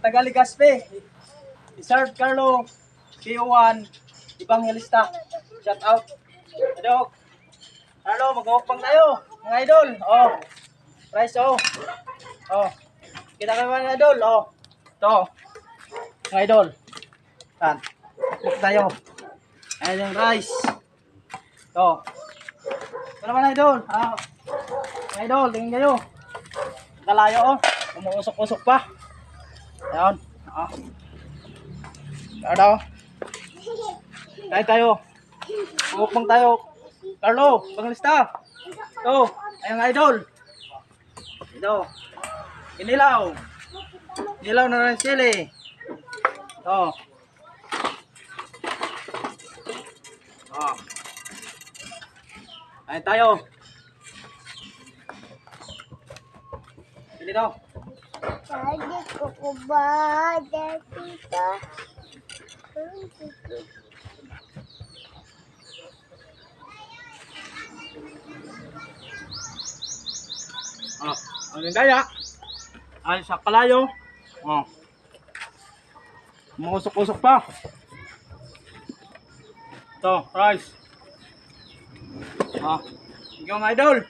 taga Legazpi. Sir Carlo PO1 Evangelista. Shout out. Hello. Carlo, mag-mukbang tayo. Mga idol. Oh. Rice oh. Oh. Kita kayo mga idol. Oh. Ito. Mga idol. Yan. Mukbang tayo. Ayan yung rice. Ito. Ito naman idol. Ah. Mga idol, tingin kayo. Kalayo oh. Umuusok-usok pa. Ayan. Ah. Carlo. Kain tayo. Mukbang tayo. Carlo, panglista. Ito, ayang idol. Ito. Inilaw. Inilaw na rin sili. Ito. Oh. Kain tayo. Sili daw. Tadi ko ba dito? Oh, ang gaya. Ay sa kalayo. Oh. Umusok-usok pa. Ito, rice. Ah, yung idol.